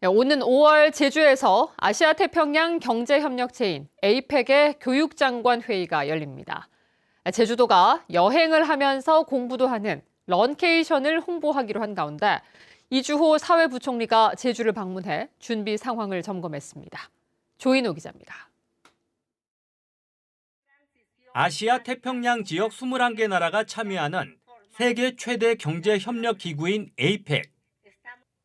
오는 5월 제주에서 아시아태평양 경제협력체인 에이펙의 교육장관 회의가 열립니다. 제주도가 여행을 하면서 공부도 하는 런케이션을 홍보하기로 한 가운데 이주호 사회부총리가 제주를 방문해 준비 상황을 점검했습니다. 조인호 기자입니다. 아시아 태평양 지역 21개 나라가 참여하는 세계 최대 경제협력기구인 에이펙.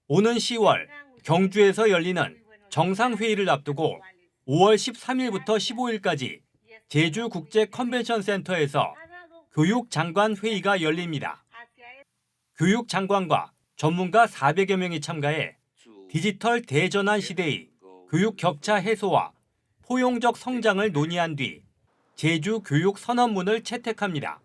오는 10월 경주에서 열리는 정상회의를 앞두고 5월 13일부터 15일까지 제주국제컨벤션센터에서 교육장관 회의가 열립니다. 교육장관과 전문가 400여 명이 참가해 디지털 대전환 시대의 교육 격차 해소와 포용적 성장을 논의한 뒤 제주 교육 선언문을 채택합니다.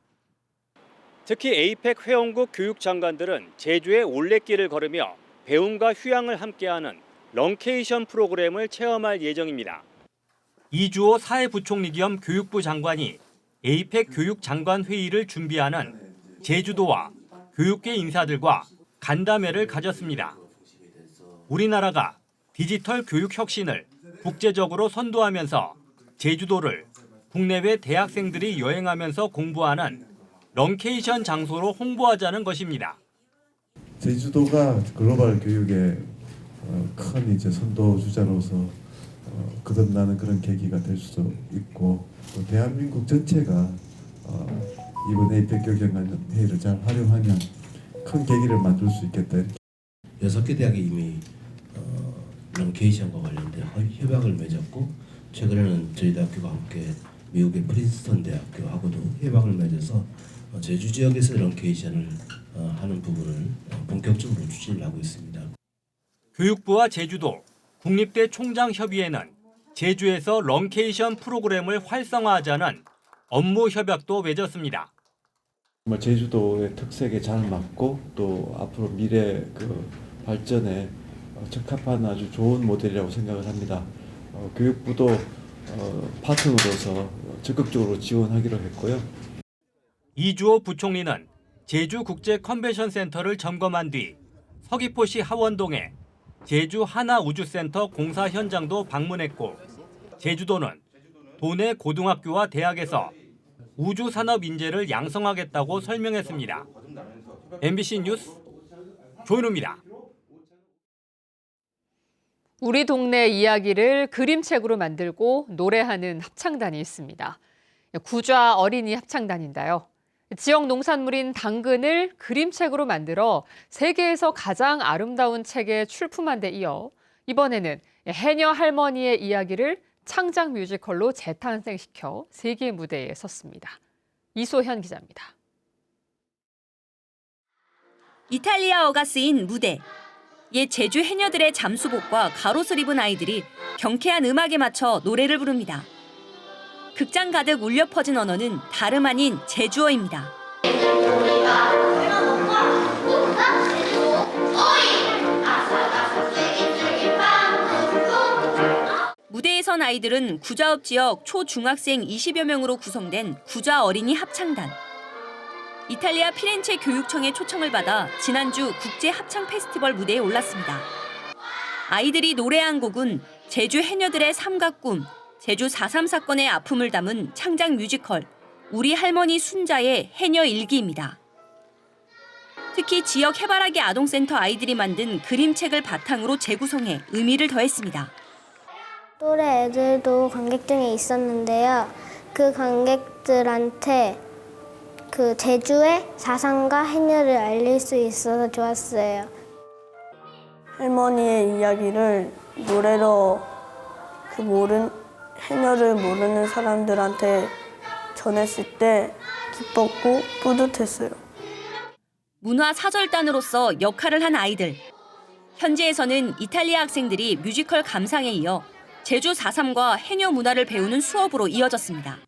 특히 에이펙 회원국 교육장관들은 제주의 올레길을 걸으며 배움과 휴양을 함께하는 런케이션 프로그램을 체험할 예정입니다. 이주호 사회부총리 겸 교육부 장관이 에이펙 교육장관 회의를 준비하는 제주도와 교육계 인사들과 간담회를 가졌습니다. 우리나라가 디지털 교육 혁신을 국제적으로 선도하면서 제주도를 국내외 대학생들이 여행하면서 공부하는 런케이션 장소로 홍보하자는 것입니다. 제주도가 글로벌 교육의 큰 선도주자로서 거듭나는 그런 계기가 될 수도 있고, 또 대한민국 전체가 이번 에이펙 교육장관 회의를 잘 활용하면 큰 계기를 만들 수 있겠다. 6개 대학이 이미 런케이션과 관련된 협약을 맺었고, 최근에는 저희 대학교가 함께 미국의 프린스턴 대학교하고도 협약을 맺어서 제주 지역에서 런케이션을 하는 부분을 본격적으로 추진을 하고 있습니다. 교육부와 제주도, 국립대 총장협의회는 제주에서 런케이션 프로그램을 활성화하자는 업무 협약도 맺었습니다. 제주도의 특색에 잘 맞고 또 앞으로 미래 발전에 적합한 아주 좋은 모델이라고 생각을 합니다. 교육부도 파트너로서 적극적으로 지원하기로 했고요. 이주호 부총리는 제주국제컨벤션센터를 점검한 뒤 서귀포시 하원동에 제주 하나우주센터 공사 현장도 방문했고, 제주도는 도내 고등학교와 대학에서 우주산업 인재를 양성하겠다고 설명했습니다. MBC 뉴스 조인호입니다. 우리 동네 이야기를 그림책으로 만들고 노래하는 합창단이 있습니다. 구좌 어린이 합창단인데요. 지역 농산물인 당근을 그림책으로 만들어 세계에서 가장 아름다운 책에 출품한 데 이어 이번에는 해녀 할머니의 이야기를 창작 뮤지컬로 재탄생시켜 세계 무대에 섰습니다. 이소현 기자입니다. 이탈리아어가 쓰인 무대. 옛 제주 해녀들의 잠수복과 갑옷을 입은 아이들이 경쾌한 음악에 맞춰 노래를 부릅니다. 극장 가득 울려 퍼진 언어는 다름 아닌 제주어입니다. 무대에 선 아이들은 구좌읍 지역 초중학생 20여 명으로 구성된 구좌 어린이 합창단. 이탈리아 피렌체 교육청의 초청을 받아 지난주 국제 합창 페스티벌 무대에 올랐습니다. 아이들이 노래한 곡은 제주 해녀들의 삶과 꿈, 제주 4.3 사건의 아픔을 담은 창작 뮤지컬 우리 할머니 순자의 해녀 일기입니다. 특히 지역 해바라기 아동센터 아이들이 만든 그림책을 바탕으로 재구성해 의미를 더했습니다. 또래 애들도 관객 중에 있었는데요. 그 관객들한테 제주의 사상과 해녀를 알릴 수 있어서 좋았어요. 할머니의 이야기를 노래로 해녀를 모르는 사람들한테 전했을 때 기뻤고 뿌듯했어요. 문화사절단으로서 역할을 한 아이들. 현지에서는 이탈리아 학생들이 뮤지컬 감상에 이어 제주 4.3과 해녀 문화를 배우는 수업으로 이어졌습니다.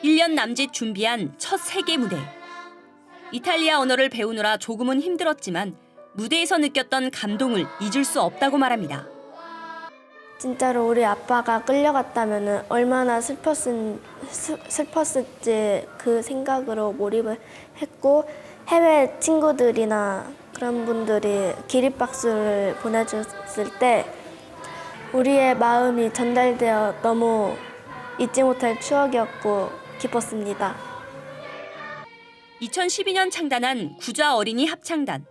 1년 남짓 준비한 첫 세계 무대. 이탈리아 언어를 배우느라 조금은 힘들었지만 무대에서 느꼈던 감동을 잊을 수 없다고 말합니다. 진짜로 우리 아빠가 끌려갔다면 얼마나 슬펐을지 그 생각으로 몰입을 했고, 해외 친구들이나 그런 분들이 기립박수를 보내줬을 때 우리의 마음이 전달되어 너무 잊지 못할 추억이었고 기뻤습니다. 2012년 창단한 구좌 어린이 합창단.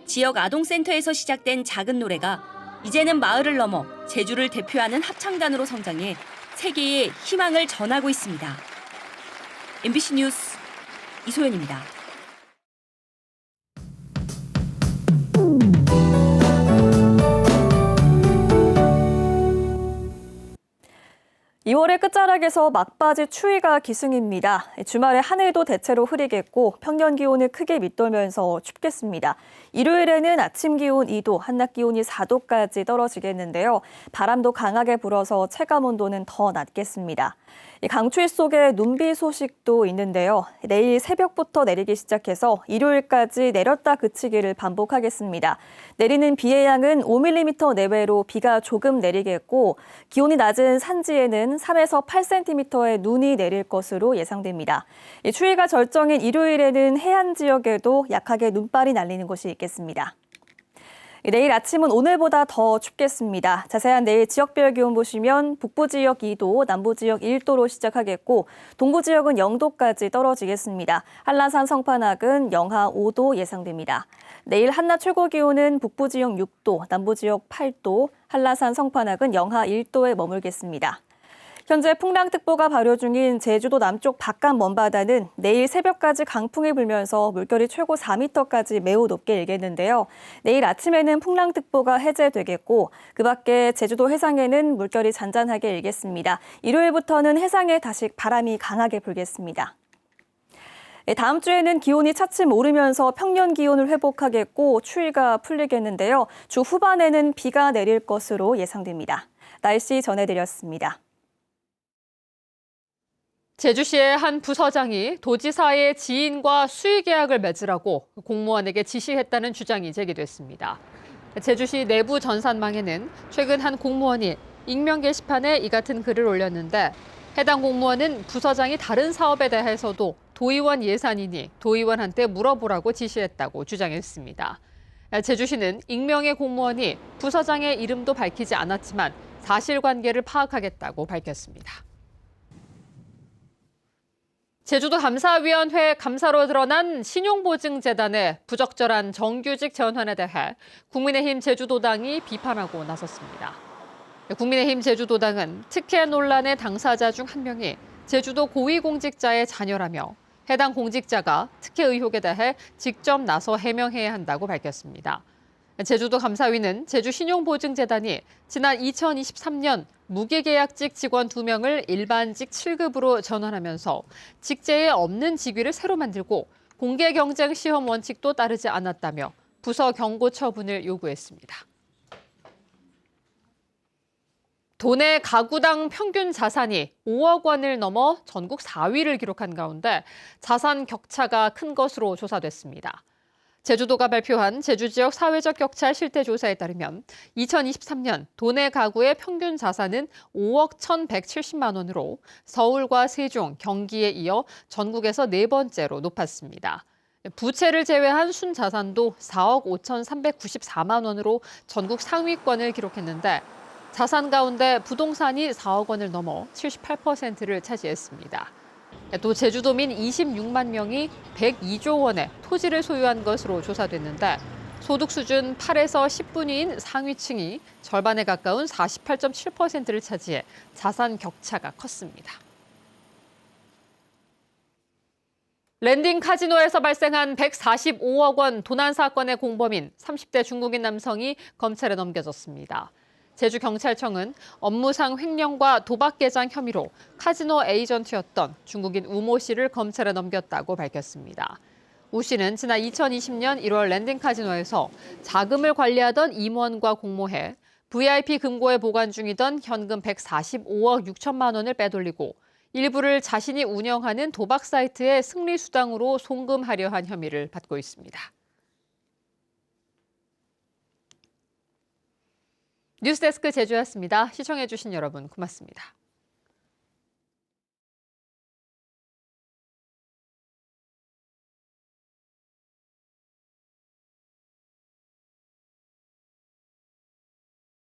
지역 아동센터에서 시작된 작은 노래가 이제는 마을을 넘어 제주를 대표하는 합창단으로 성장해 세계에 희망을 전하고 있습니다. MBC 뉴스 이소연입니다. 2월의 끝자락에서 막바지 추위가 기승입니다. 주말에 하늘도 대체로 흐리겠고 평년 기온을 크게 밑돌면서 춥겠습니다. 일요일에는 아침 기온 2도, 한낮 기온이 4도까지 떨어지겠는데요. 바람도 강하게 불어서 체감 온도는 더 낮겠습니다. 강추위 속에 눈비 소식도 있는데요. 내일 새벽부터 내리기 시작해서 일요일까지 내렸다 그치기를 반복하겠습니다. 내리는 비의 양은 5mm 내외로 비가 조금 내리겠고 기온이 낮은 산지에는 3에서 8cm의 눈이 내릴 것으로 예상됩니다. 추위가 절정인 일요일에는 해안 지역에도 약하게 눈발이 날리는 곳이 있겠습니다. 내일 아침은 오늘보다 더 춥겠습니다. 자세한 내일 지역별 기온 보시면 북부 지역 2도, 남부 지역 1도로 시작하겠고 동부 지역은 0도까지 떨어지겠습니다. 한라산 성판악은 영하 5도 예상됩니다. 내일 한낮 최고 기온은 북부 지역 6도, 남부 지역 8도, 한라산 성판악은 영하 1도에 머물겠습니다. 현재 풍랑특보가 발효 중인 제주도 남쪽 바깥 먼바다는 내일 새벽까지 강풍이 불면서 물결이 최고 4m까지 매우 높게 일겠는데요. 내일 아침에는 풍랑특보가 해제되겠고 그 밖에 제주도 해상에는 물결이 잔잔하게 일겠습니다. 일요일부터는 해상에 다시 바람이 강하게 불겠습니다. 다음 주에는 기온이 차츰 오르면서 평년 기온을 회복하겠고 추위가 풀리겠는데요. 주 후반에는 비가 내릴 것으로 예상됩니다. 날씨 전해드렸습니다. 제주시의 한 부서장이 도지사의 지인과 수의 계약을 맺으라고 공무원에게 지시했다는 주장이 제기됐습니다. 제주시 내부 전산망에는 최근 한 공무원이 익명 게시판에 이 같은 글을 올렸는데 해당 공무원은 부서장이 다른 사업에 대해서도 도의원 예산이니 도의원한테 물어보라고 지시했다고 주장했습니다. 제주시는 익명의 공무원이 부서장의 이름도 밝히지 않았지만 사실관계를 파악하겠다고 밝혔습니다. 제주도 감사위원회 감사로 드러난 신용보증재단의 부적절한 정규직 전환에 대해 국민의힘 제주도당이 비판하고 나섰습니다. 국민의힘 제주도당은 특혜 논란의 당사자 중 한 명이 제주도 고위공직자의 자녀라며 해당 공직자가 특혜 의혹에 대해 직접 나서 해명해야 한다고 밝혔습니다. 제주도 감사위는 제주신용보증재단이 지난 2023년 무기계약직 직원 2명을 일반직 7급으로 전환하면서 직제에 없는 직위를 새로 만들고 공개경쟁시험 원칙도 따르지 않았다며 부서 경고 처분을 요구했습니다. 도내 가구당 평균 자산이 5억 원을 넘어 전국 4위를 기록한 가운데 자산 격차가 큰 것으로 조사됐습니다. 제주도가 발표한 제주 지역 사회적 격차 실태 조사에 따르면 2023년 도내 가구의 평균 자산은 5억 1,170만 원으로 서울과 세종, 경기에 이어 전국에서 네 번째로 높았습니다. 부채를 제외한 순자산도 4억 5,394만 원으로 전국 상위권을 기록했는데 자산 가운데 부동산이 4억 원을 넘어 78%를 차지했습니다. 또 제주도민 26만 명이 102조 원의 토지를 소유한 것으로 조사됐는데 소득 수준 8에서 10분위인 상위층이 절반에 가까운 48.7%를 차지해 자산 격차가 컸습니다. 랜딩 카지노에서 발생한 145억 원 도난 사건의 공범인 30대 중국인 남성이 검찰에 넘겨졌습니다. 제주경찰청은 업무상 횡령과 도박 계장 혐의로 카지노 에이전트였던 중국인 우모 씨를 검찰에 넘겼다고 밝혔습니다. 우 씨는 지난 2020년 1월 랜딩 카지노에서 자금을 관리하던 임원과 공모해 VIP 금고에 보관 중이던 현금 145억 6천만 원을 빼돌리고 일부를 자신이 운영하는 도박 사이트의 승리 수당으로 송금하려 한 혐의를 받고 있습니다. 뉴스데스크 제주였습니다. 시청해주신 여러분 고맙습니다.